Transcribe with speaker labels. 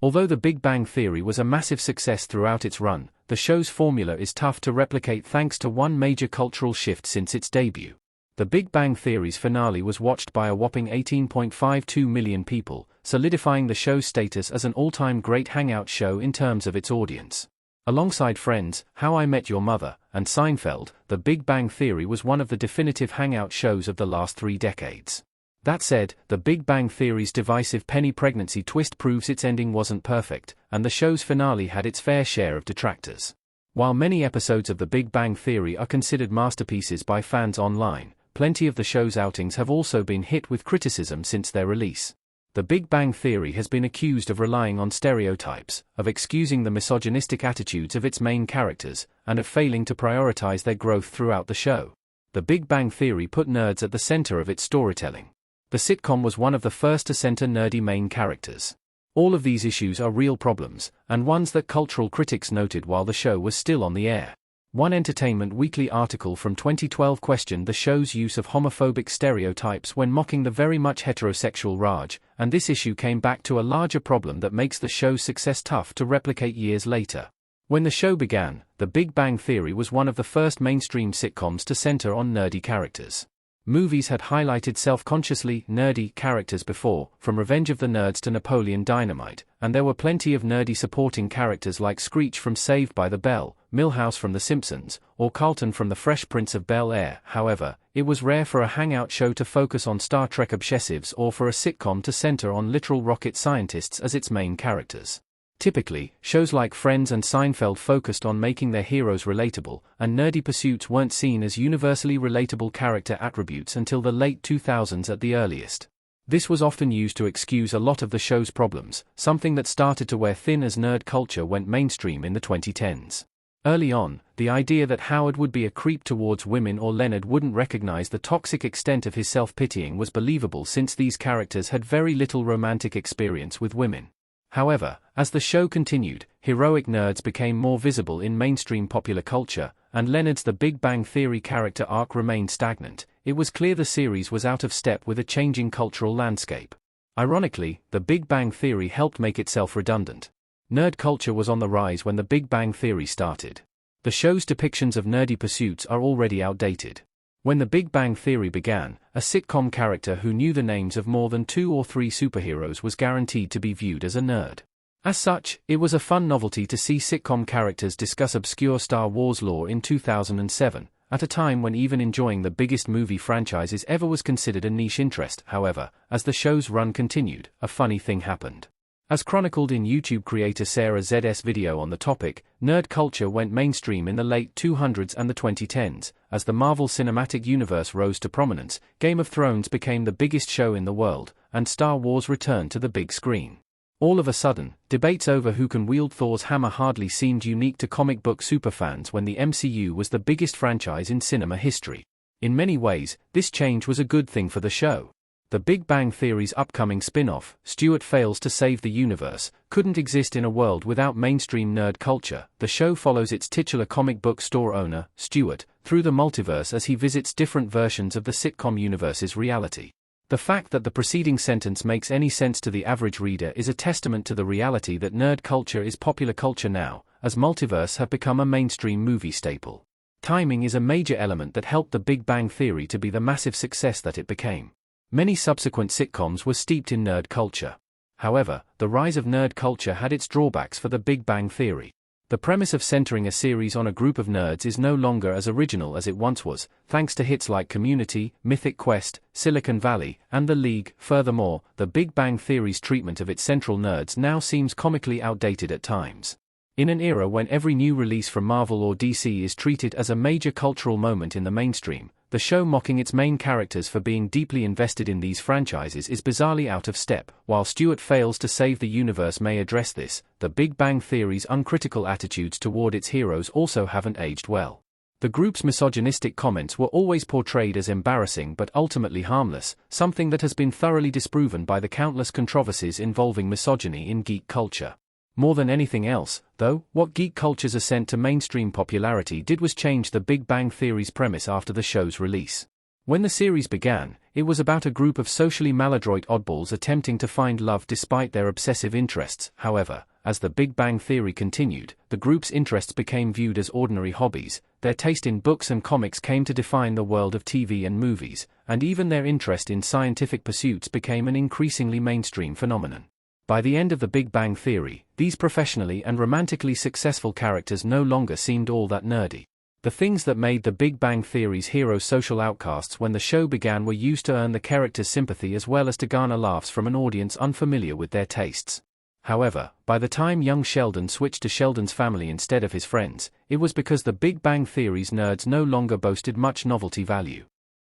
Speaker 1: Although The Big Bang Theory was a massive success throughout its run, the show's formula is tough to replicate thanks to one major cultural shift since its debut. The Big Bang Theory's finale was watched by a whopping 18.52 million people, solidifying the show's status as an all-time great hangout show in terms of its audience. Alongside Friends, How I Met Your Mother, and Seinfeld, The Big Bang Theory was one of the definitive hangout shows of the last 3 decades. That said, The Big Bang Theory's divisive penny pregnancy twist proves its ending wasn't perfect, and the show's finale had its fair share of detractors. While many episodes of The Big Bang Theory are considered masterpieces by fans online, plenty of the show's outings have also been hit with criticism since their release. The Big Bang Theory has been accused of relying on stereotypes, of excusing the misogynistic attitudes of its main characters, and of failing to prioritize their growth throughout the show. The Big Bang Theory put nerds at the center of its storytelling. The sitcom was one of the first to center nerdy main characters. All of these issues are real problems, and ones that cultural critics noted while the show was still on the air. One Entertainment Weekly article from 2012 questioned the show's use of homophobic stereotypes when mocking the very much heterosexual Raj, and this issue came back to a larger problem that makes the show's success tough to replicate years later. When the show began, The Big Bang Theory was one of the first mainstream sitcoms to center on nerdy characters. Movies had highlighted self-consciously nerdy characters before, from Revenge of the Nerds to Napoleon Dynamite, and there were plenty of nerdy supporting characters like Screech from Saved by the Bell, Milhouse from The Simpsons, or Carlton from The Fresh Prince of Bel-Air. However, it was rare for a hangout show to focus on Star Trek obsessives or for a sitcom to center on literal rocket scientists as its main characters. Typically, shows like Friends and Seinfeld focused on making their heroes relatable, and nerdy pursuits weren't seen as universally relatable character attributes until the late 2000s at the earliest. This was often used to excuse a lot of the show's problems, something that started to wear thin as nerd culture went mainstream in the 2010s. Early on, the idea that Howard would be a creep towards women or Leonard wouldn't recognize the toxic extent of his self-pitying was believable since these characters had very little romantic experience with women. However, as the show continued, heroic nerds became more visible in mainstream popular culture, and Leonard's The Big Bang Theory character arc remained stagnant. It was clear the series was out of step with a changing cultural landscape. Ironically, The Big Bang Theory helped make itself redundant. Nerd culture was on the rise when The Big Bang Theory started. The show's depictions of nerdy pursuits are already outdated. When The Big Bang Theory began, a sitcom character who knew the names of more than 2 or 3 superheroes was guaranteed to be viewed as a nerd. As such, it was a fun novelty to see sitcom characters discuss obscure Star Wars lore in 2007, at a time when even enjoying the biggest movie franchises ever was considered a niche interest. However, as the show's run continued, a funny thing happened. As chronicled in YouTube creator Sarah Z's video on the topic, nerd culture went mainstream in the late 2000s and the 2010s. As the Marvel Cinematic Universe rose to prominence, Game of Thrones became the biggest show in the world, and Star Wars returned to the big screen. All of a sudden, debates over who can wield Thor's hammer hardly seemed unique to comic book superfans when the MCU was the biggest franchise in cinema history. In many ways, this change was a good thing for the show. The Big Bang Theory's upcoming spin-off, Stuart Fails to Save the Universe, couldn't exist in a world without mainstream nerd culture. The show follows its titular comic book store owner, Stuart, through the multiverse as he visits different versions of the sitcom universe's reality. The fact that the preceding sentence makes any sense to the average reader is a testament to the reality that nerd culture is popular culture now, as multiverse have become a mainstream movie staple. Timing is a major element that helped The Big Bang Theory to be the massive success that it became. Many subsequent sitcoms were steeped in nerd culture. However, the rise of nerd culture had its drawbacks for The Big Bang Theory. The premise of centering a series on a group of nerds is no longer as original as it once was, thanks to hits like Community, Mythic Quest, Silicon Valley, and The League. Furthermore, The Big Bang Theory's treatment of its central nerds now seems comically outdated at times. In an era when every new release from Marvel or DC is treated as a major cultural moment in the mainstream, the show mocking its main characters for being deeply invested in these franchises is bizarrely out of step. While Stuart Fails to Save the Universe may address this, The Big Bang Theory's uncritical attitudes toward its heroes also haven't aged well. The group's misogynistic comments were always portrayed as embarrassing but ultimately harmless, something that has been thoroughly disproven by the countless controversies involving misogyny in geek culture. More than anything else, though, what geek culture's ascent to mainstream popularity did was change The Big Bang Theory's premise after the show's release. When the series began, it was about a group of socially maladroit oddballs attempting to find love despite their obsessive interests. However, as the Big Bang Theory continued, the group's interests became viewed as ordinary hobbies, their taste in books and comics came to define the world of TV and movies, and even their interest in scientific pursuits became an increasingly mainstream phenomenon. By the end of the Big Bang Theory, these professionally and romantically successful characters no longer seemed all that nerdy. The things that made the Big Bang Theory's heroes social outcasts when the show began were used to earn the characters' sympathy as well as to garner laughs from an audience unfamiliar with their tastes. However, by the time young Sheldon switched to Sheldon's family instead of his friends, it was because the Big Bang Theory's nerds no longer boasted much novelty value.